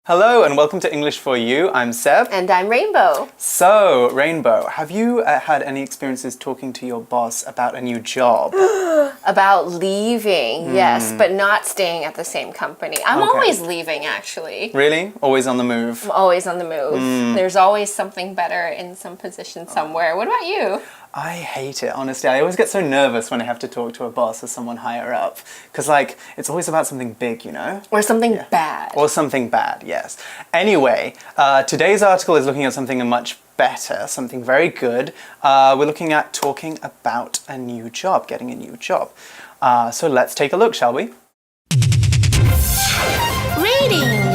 Hello and welcome to English for You. I'm Seb. And I'm Rainbow. So, Rainbow, have you had any experiences talking to your boss about a new job? About leaving, yes, but not staying at the same company. I'm always leaving, actually. Really? Always on the move? I'm always on the move. There's always something better in some position somewhere. What about you? I hate it, honestly. I always get so nervous when I have to talk to a boss or someone higher up. Because, it's always about something big, you know? Or something bad. Or something bad, yes. Anyway, today's article is looking at something much better, something very good. We're looking at talking about a new job, getting a new job. So let's take a look, shall we? Reading.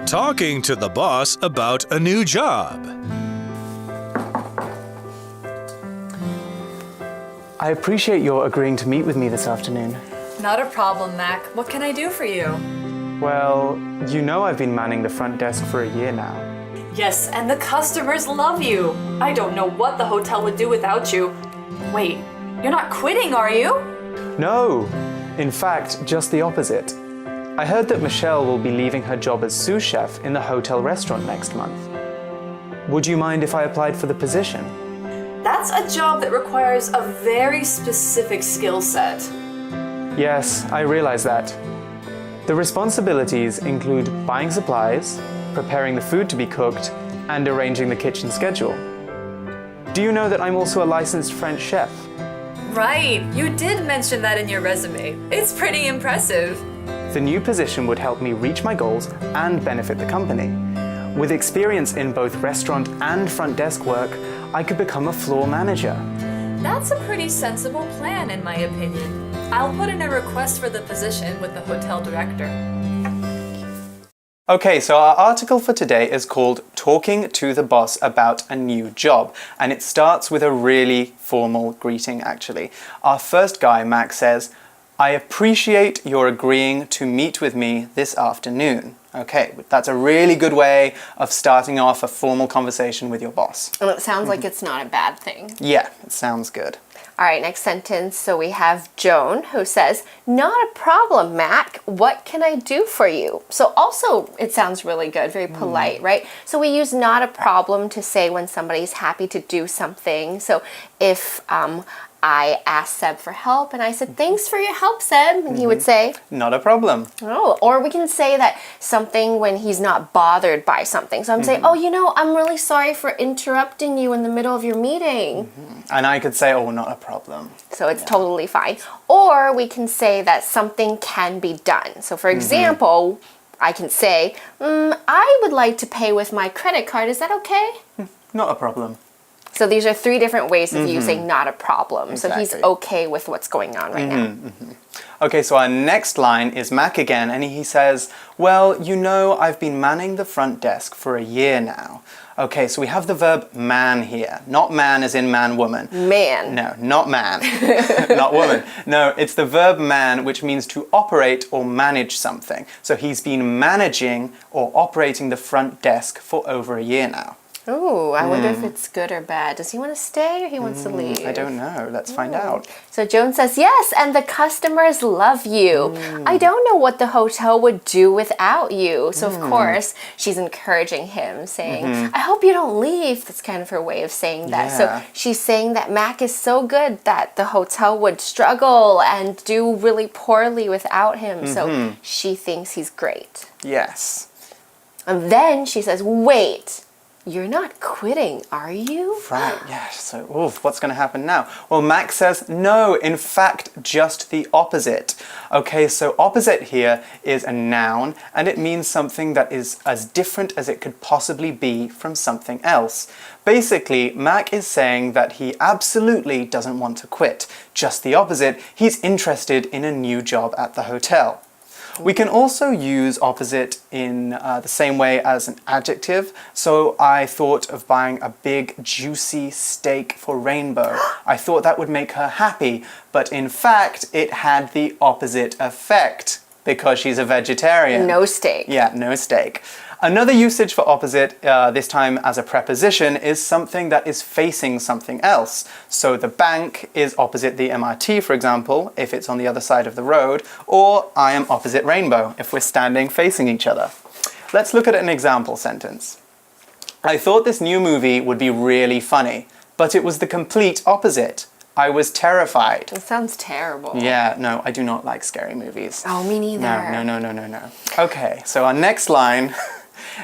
Talking to the boss about a new job. I appreciate your agreeing to meet with me this afternoon. Not a problem, Mac. What can I do for you? Well, you know I've been manning the front desk for a year now. Yes, and the customers love you. I don't know what the hotel would do without you. Wait, you're not quitting, are you? No, in fact, just the opposite. I heard that Michelle will be leaving her job as sous chef in the hotel restaurant next month. Would you mind if I applied for the position? That's a job that requires a very specific skill set. Yes, I realize that. The responsibilities include buying supplies, preparing the food to be cooked, and arranging the kitchen schedule. Do you know that I'm also a licensed French chef? Right, you did mention that in your resume. It's pretty impressive. The new position would help me reach my goals and benefit the company. With experience in both restaurant and front desk work, I could become a floor manager. That's a pretty sensible plan, in my opinion. I'll put in a request for the position with the hotel director. Okay, so our article for today is called Talking to the Boss About a New Job, and it starts with a really formal greeting, actually. Our first guy, Max, says, I appreciate your agreeing to meet with me this afternoon. Okay, that's a really good way of starting off a formal conversation with your boss. And it sounds like it's not a bad thing. Yeah, it sounds good. All right, next sentence. So we have Joan who says, not a problem, Mac. What can I do for you? So also, it sounds really good, very polite, right? So we use not a problem to say when somebody's happy to do something. So if I asked Seb for help and I said, thanks for your help, Seb. And he would say, not a problem. Oh, or we can say that something when he's not bothered by something. So I'm saying, oh, I'm really sorry for interrupting you in the middle of your meeting. And I could say, oh, not a problem. So it's totally fine. Or we can say that something can be done. So for example, I can say, I would like to pay with my credit card. Is that okay? Not a problem. So these are three different ways of using not a problem. Exactly. So he's okay with what's going on right now. Okay, so our next line is Mac again, and he says, well, you know, I've been manning the front desk for a year now. Okay, so we have the verb man here. Not man as in man, woman. Man. No, not man. Not woman. No, it's the verb man, which means to operate or manage something. So he's been managing or operating the front desk for over a year now. Ooh, I wonder if it's good or bad. Does he want to stay or he wants to leave? I don't know. Let's find out. So Joan says, yes, and the customers love you. I don't know what the hotel would do without you. So of course, she's encouraging him, saying, I hope you don't leave. That's kind of her way of saying that. Yeah. So she's saying that Mac is so good that the hotel would struggle and do really poorly without him. So she thinks he's great. Yes. And then she says, wait. You're not quitting, are you? Right, yeah, so what's going to happen now? Well, Max says, no, in fact, just the opposite. Okay, so opposite here is a noun, and it means something that is as different as it could possibly be from something else. Basically, Mac is saying that he absolutely doesn't want to quit. Just the opposite, he's interested in a new job at the hotel. We can also use opposite in the same way as an adjective. So I thought of buying a big, juicy steak for Rainbow. I thought that would make her happy, but in fact, it had the opposite effect because she's a vegetarian. No steak. Yeah, no steak. Another usage for opposite, this time as a preposition, is something that is facing something else. So the bank is opposite the MRT, for example, if it's on the other side of the road, or I am opposite rainbow, if we're standing facing each other. Let's look at an example sentence. I thought this new movie would be really funny, but it was the complete opposite. I was terrified. It sounds terrible. Yeah, no, I do not like scary movies. Oh, me neither. No. Okay, so our next line.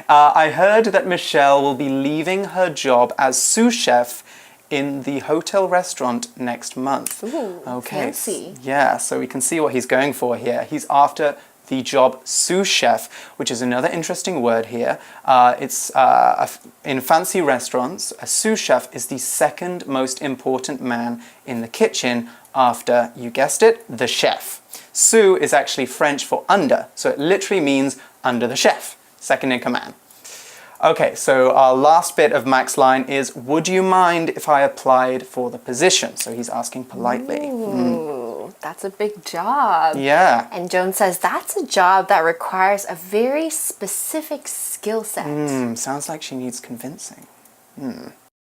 I heard that Michelle will be leaving her job as sous chef in the hotel restaurant next month. Ooh, okay. fancy. Yeah, so we can see what he's going for here. He's after the job sous chef, which is another interesting word here. In fancy restaurants, a sous chef is the second most important man in the kitchen after, you guessed it, the chef. Sous is actually French for under, so it literally means under the chef, second in command. Okay, so our last bit of Mac's line is, would you mind if I applied for the position? So he's asking politely. Ooh, that's a big job. Yeah. And Joan says that's a job that requires a very specific skill set. Sounds like she needs convincing.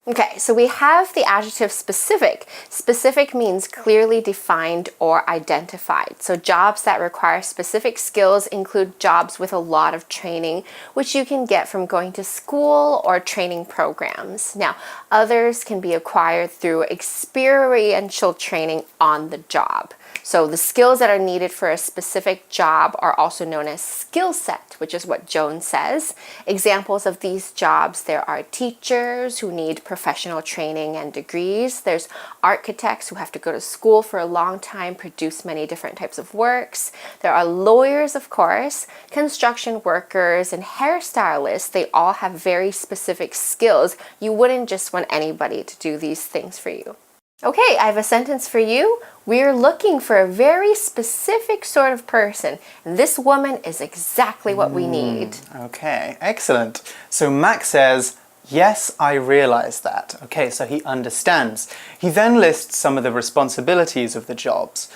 Okay, so we have the adjective specific. Specific means clearly defined or identified. So jobs that require specific skills include jobs with a lot of training, which you can get from going to school or training programs. Now, others can be acquired through experiential training on the job. So the skills that are needed for a specific job are also known as skill set, which is what Joan says. Examples of these jobs, there are teachers who need professional training and degrees. There's architects who have to go to school for a long time, produce many different types of works. There are lawyers, of course, construction workers, and hairstylists. They all have very specific skills. You wouldn't just want anybody to do these things for you. Okay, I have a sentence for you. We're looking for a very specific sort of person. This woman is exactly what we need. Okay, excellent. So Mac says, yes, I realize that. Okay, so he understands. He then lists some of the responsibilities of the jobs.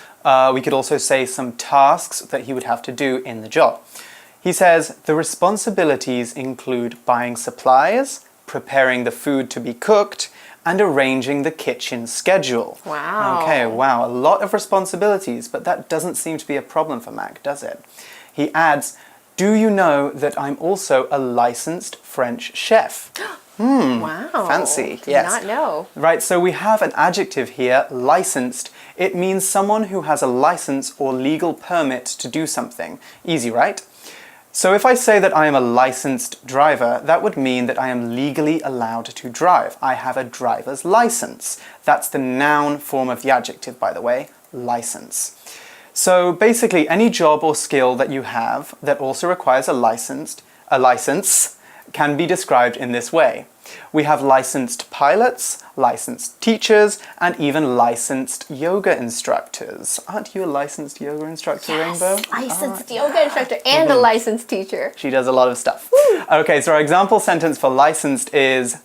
We could also say some tasks that he would have to do in the job. He says, the responsibilities include buying supplies, preparing the food to be cooked, and arranging the kitchen schedule. Wow. Okay, wow, a lot of responsibilities, but that doesn't seem to be a problem for Mac, does it? He adds, do you know that I'm also a licensed French chef? Wow. Fancy, Did yes. not know. Right, so we have an adjective here, licensed. It means someone who has a license or legal permit to do something. Easy, right? So if I say that I am a licensed driver, that would mean that I am legally allowed to drive. I have a driver's license. That's the noun form of the adjective, by the way, license. So basically, any job or skill that you have that also requires a license can be described in this way. We have licensed pilots, licensed teachers, and even licensed yoga instructors. Aren't you a licensed yoga instructor, Yes, Rainbow? licensed yoga instructor and a licensed teacher. She does a lot of stuff. Okay, so our example sentence for licensed is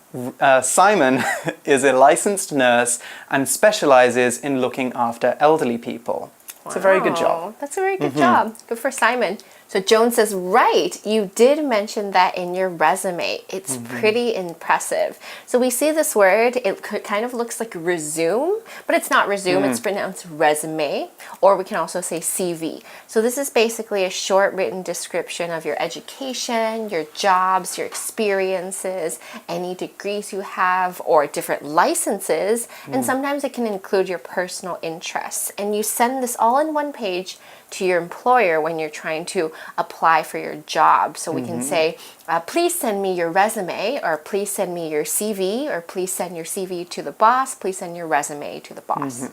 Simon is a licensed nurse and specializes in looking after elderly people. It's a very good job. That's a very good job. Good for Simon. So Joan says, right, you did mention that in your resume. It's pretty impressive. So we see this word, it kind of looks like resume, but it's not resume, it's pronounced resume, or we can also say CV. So this is basically a short written description of your education, your jobs, your experiences, any degrees you have, or different licenses, and sometimes it can include your personal interests. And you send this all in one page to your employer when you're trying to apply for your job. So we can say, please send me your resume, or please send me your CV, or please send your CV to the boss, please send your resume to the boss.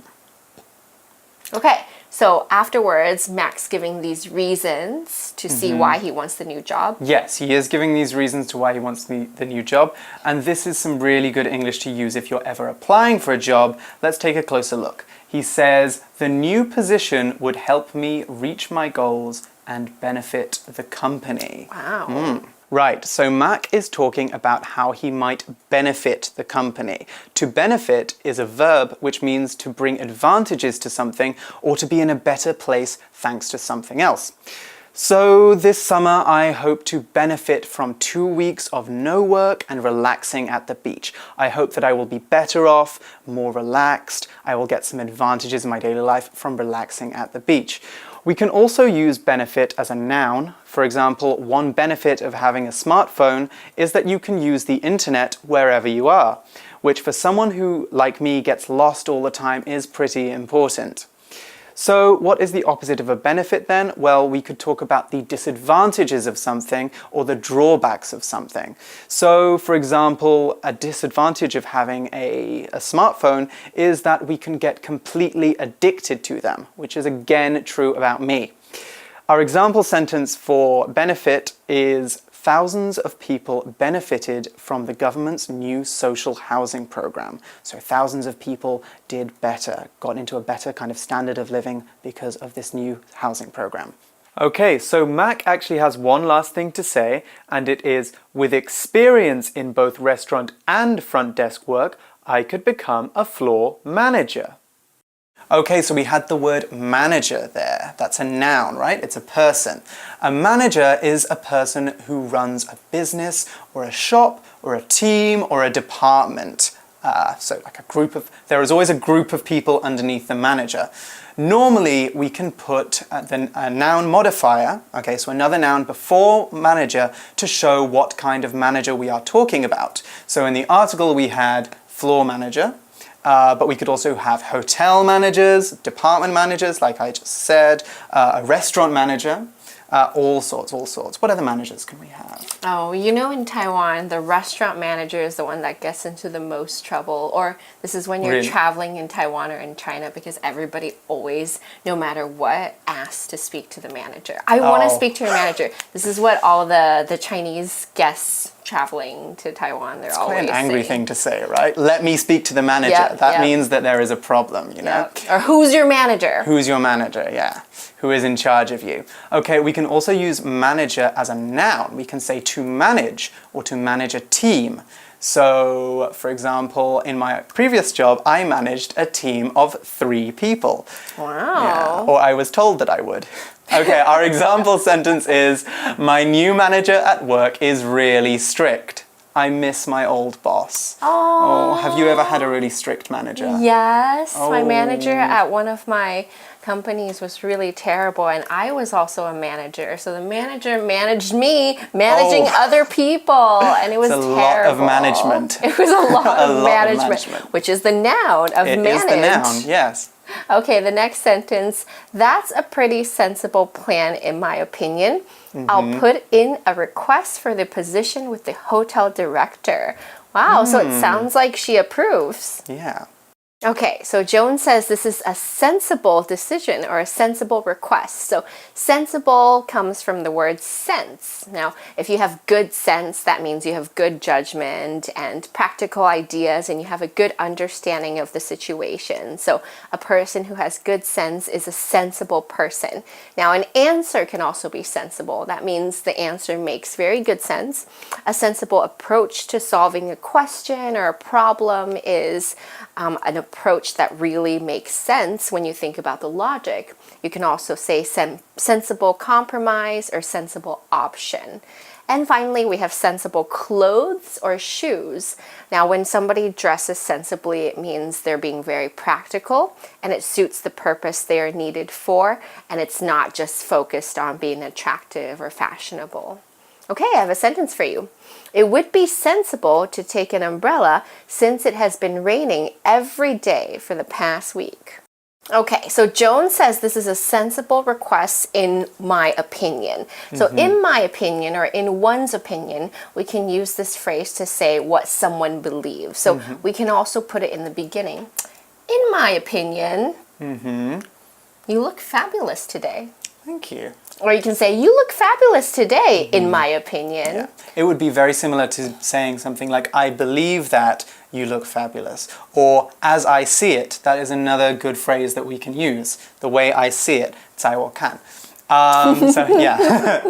Okay, so afterwards, Mac's giving these reasons to see why he wants the new job. Yes, he is giving these reasons to why he wants the new job, and this is some really good English to use if you're ever applying for a job. Let's take a closer look. He says, the new position would help me reach my goals and benefit the company. Wow. Right, so Mac is talking about how he might benefit the company. To benefit is a verb which means to bring advantages to something or to be in a better place thanks to something else. So this summer I hope to benefit from 2 weeks of no work and relaxing at the beach. I hope that I will be better off, more relaxed. I will get some advantages in my daily life from relaxing at the beach. We can also use benefit as a noun. For example, one benefit of having a smartphone is that you can use the internet wherever you are, which for someone who, like me, gets lost all the time is pretty important. So what is the opposite of a benefit then? Well, we could talk about the disadvantages of something or the drawbacks of something. So, for example, a disadvantage of having a smartphone is that we can get completely addicted to them, which is again true about me. Our example sentence for benefit is thousands of people benefited from the government's new social housing program. So thousands of people did better, got into a better kind of standard of living because of this new housing program. Okay, so Mac actually has one last thing to say, and it is, with experience in both restaurant and front desk work, I could become a floor manager. Okay, so we had the word manager there. That's a noun, right? It's a person. A manager is a person who runs a business or a shop or a team or a department. So like there is always a group of people underneath the manager. Normally, we can put a noun modifier, okay, so another noun before manager to show what kind of manager we are talking about. So in the article we had floor manager, but we could also have hotel managers, department managers, like I just said, a restaurant manager, all sorts. What other managers can we have? Oh, you know, in Taiwan, the restaurant manager is the one that gets into the most trouble. Or this is when you're Really? traveling in Taiwan or in China, because everybody always, no matter what, asks to speak to the manager. I want to speak to your manager. This is what all the Chinese guests traveling to Taiwan, they're always Quite an angry saying. thing to say, right? Let me speak to the manager. Yep, that yep. means that there is a problem, you know? Yep. Or who's your manager? Who's your manager? Yeah. Who is in charge of you? Okay, we can also use manager as a noun. We can say to manage or to manage a team. So, for example, in my previous job, I managed a team of 3 people. Wow. Yeah, or I was told that I would. Okay, our example sentence is, my new manager at work is really strict. I miss my old boss. Oh, have you ever had a really strict manager? Yes, my manager Oh. at one of my companies was really terrible, and I was also a manager. So the manager managed me, managing other people, and it was It's a terrible. lot of management. It was a lot A of lot of management, management. which is the noun of It manage. is the noun, yes. Okay, the next sentence. That's a pretty sensible plan, in my opinion. I'll put in a request for the position with the hotel director. Wow, so it sounds like she approves. Yeah. Okay, so Joan says this is a sensible decision or a sensible request. So sensible comes from the word sense. Now, if you have good sense, that means you have good judgment and practical ideas and you have a good understanding of the situation. So a person who has good sense is a sensible person. Now, an answer can also be sensible. That means the answer makes very good sense. A sensible approach to solving a question or a problem is an approach that really makes sense when you think about the logic. You can also say sensible compromise or sensible option. And finally, we have sensible clothes or shoes. Now, when somebody dresses sensibly, it means they're being very practical and it suits the purpose they are needed for, and it's not just focused on being attractive or fashionable. Okay, I have a sentence for you. It would be sensible to take an umbrella since it has been raining every day for the past week. Okay, so Joan says this is a sensible request in my opinion. So in my opinion, or in one's opinion, we can use this phrase to say what someone believes. So we can also put it in the beginning. In my opinion, you look fabulous today. Thank you. Or you can say, you look fabulous today, in my opinion. Yeah. It would be very similar to saying something like, I believe that you look fabulous. Or, as I see it. That is another good phrase that we can use. The way I see it, 在我看. So yeah,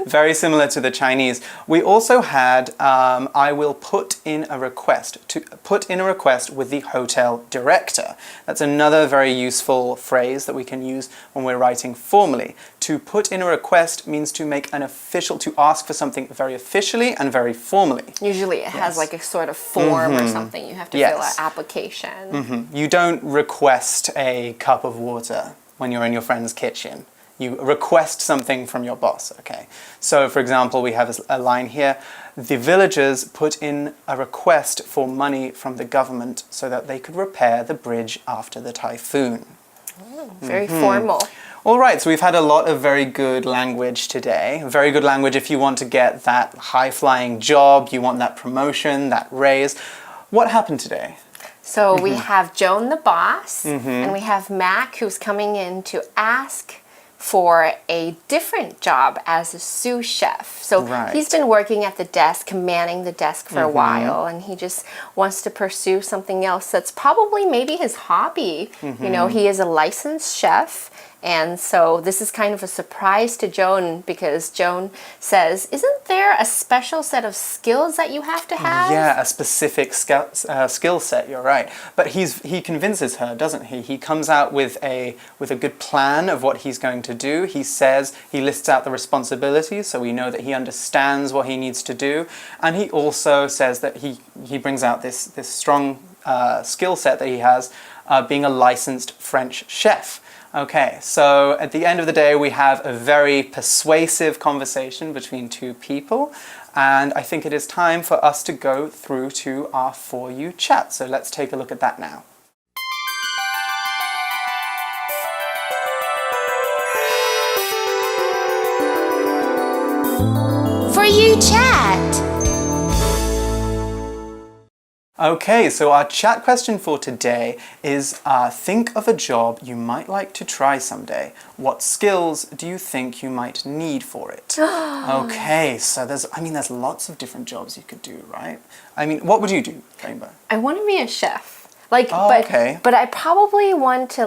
very similar to the Chinese. We also had, I will put in a request, to put in a request with the hotel director. That's another very useful phrase that we can use when we're writing formally. To put in a request means to make an official, to ask for something very officially and very formally. Usually it has like a sort of form or something. You have to fill out application. You don't request a cup of water when you're in your friend's kitchen. You request something from your boss, okay? So, for example, we have a line here. The villagers put in a request for money from the government so that they could repair the bridge after the typhoon. Very formal. All right, so we've had a lot of very good language today. Very good language if you want to get that high-flying job, you want that promotion, that raise. What happened today? So we have Joan the boss, and we have Mac who's coming in to ask for a different job as a sous chef. So he's been working at the desk, manning the desk for a while, and he just wants to pursue something else that's probably maybe his hobby. You know, he is a licensed chef, and so this is kind of a surprise to Joan because Joan says, isn't there a special set of skills that you have to have? Yeah, a specific skill set, you're right. But he convinces her, doesn't he? He comes out with a good plan of what he's going to do. He says, he lists out the responsibilities so we know that he understands what he needs to do. And he also says that he brings out this strong skill set that he has, being a licensed French chef. Okay, so at the end of the day, we have a very persuasive conversation between two people, and I think it is time for us to go through to our For You chat. So let's take a look at that now. For You chat. Okay, so our chat question for today is think of a job you might like to try someday. What skills do you think you might need for it? Okay, so there's lots of different jobs you could do, right? I mean, what would you do, Rainbow? I want to be a chef. But I probably want to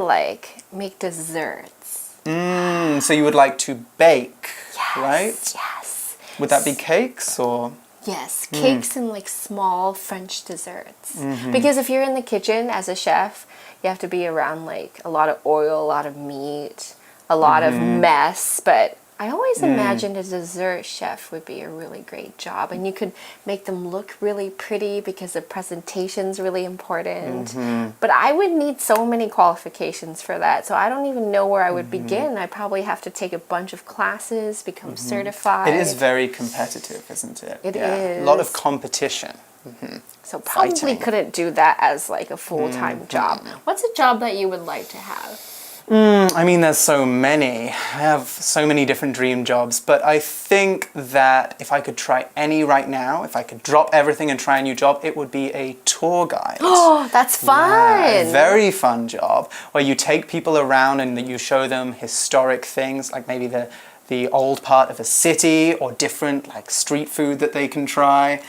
make desserts. So you would like to bake, right? Yes. Would that be cakes or? Yes, cakes and small French desserts. Because if you're in the kitchen as a chef, you have to be around a lot of oil, a lot of meat, a lot of mess. But I always imagined a dessert chef would be a really great job. And you could make them look really pretty because the presentation's really important. But I would need so many qualifications for that. So I don't even know where I would begin. I probably have to take a bunch of classes, become certified. It is very competitive, isn't it? It is. A lot of competition. So probably couldn't do that as a full-time job. What's a job that you would like to have? I mean, there's so many. I have so many different dream jobs, but I think that if I could try any right now, if I could drop everything and try a new job, it would be a tour guide. Oh, that's fun! Yeah, a very fun job where you take people around and you show them historic things, like maybe the old part of a city or different street food that they can try.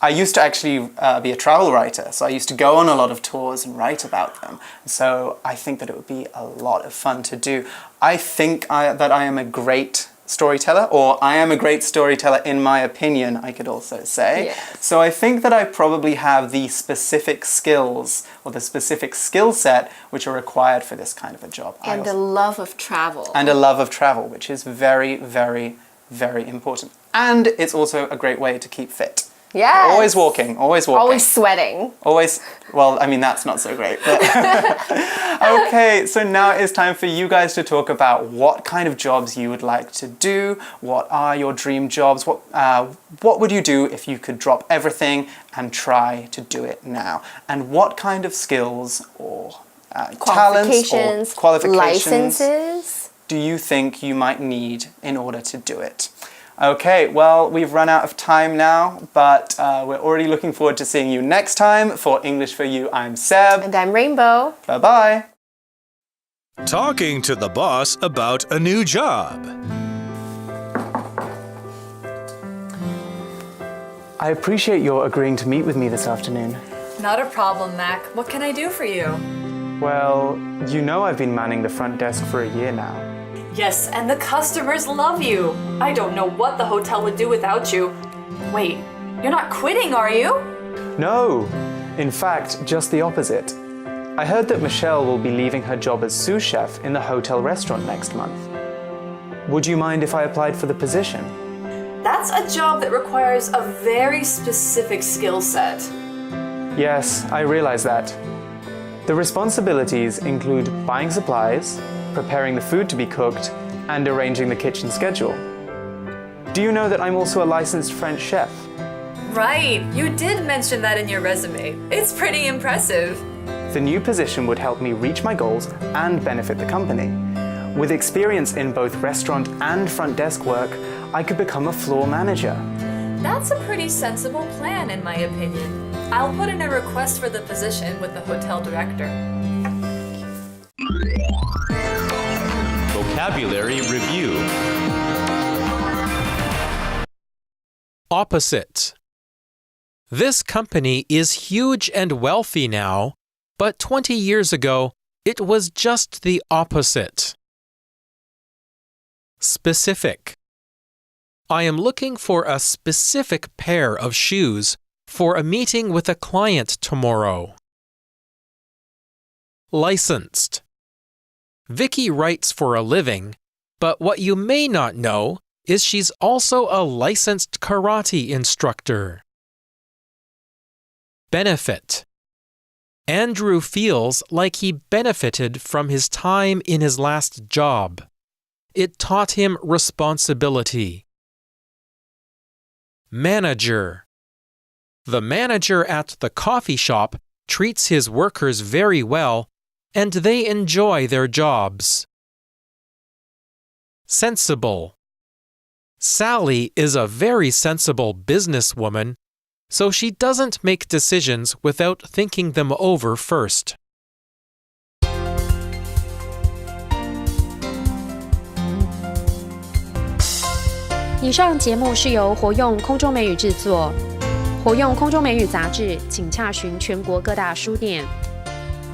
I used to actually be a travel writer, so I used to go on a lot of tours and write about them. So I think that it would be a lot of fun to do. I think that I am a great storyteller, or I am a great storyteller in my opinion, I could also say. Yes. So I think that I probably have the specific skills or the specific skill set which are required for this kind of a job. And a love of travel. And a love of travel, which is very, very, very important. And it's also a great way to keep fit. Yes. Always walking, always walking. Always sweating. Always, well, I mean, that's not so great. But okay, so now it's time for you guys to talk about what kind of jobs you would like to do. What are your dream jobs? What would you do if you could drop everything and try to do it now? And what kind of skills or talents or qualifications licenses do you think you might need in order to do it? Okay, well, we've run out of time now, but we're already looking forward to seeing you next time. For English for You, I'm Seb. And I'm Rainbow. Bye-bye. Talking to the boss about a new job. I appreciate your agreeing to meet with me this afternoon. Not a problem, Mac. What can I do for you? Well, you know I've been manning the front desk for a year now. Yes, and the customers love you. I don't know what the hotel would do without you. Wait, you're not quitting, are you? No, in fact, just the opposite. I heard that Michelle will be leaving her job as sous chef in the hotel restaurant next month. Would you mind if I applied for the position? That's a job that requires a very specific skill set. Yes, I realize that. The responsibilities include buying supplies, preparing the food to be cooked, and arranging the kitchen schedule. Do you know that I'm also a licensed French chef? Right, you did mention that in your resume. It's pretty impressive. The new position would help me reach my goals and benefit the company. With experience in both restaurant and front desk work, I could become a floor manager. That's a pretty sensible plan, in my opinion. I'll put in a request for the position with the hotel director. Vocabulary Review. Opposite. This company is huge and wealthy now, but 20 years ago, it was just the opposite. Specific. I am looking for a specific pair of shoes for a meeting with a client tomorrow. Licensed. Vicky writes for a living, but what you may not know is she's also a licensed karate instructor. Benefit. Andrew feels like he benefited from his time in his last job. It taught him responsibility. Manager. The manager at the coffee shop treats his workers very well, and they enjoy their jobs. Sensible. Sally is a very sensible businesswoman, so she doesn't make decisions without thinking them over first. 以上节目是由活用空中美语制作，活用空中美语杂志，请洽询全国各大书店。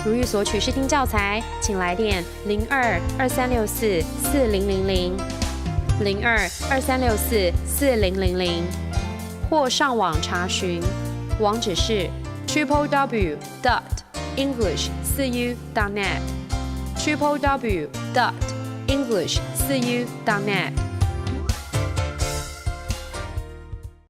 如欲索取试听教材，请来电02-2364-4000 02-2364-4000，或上网查询，网址是 www.english4u.net www.english4u.net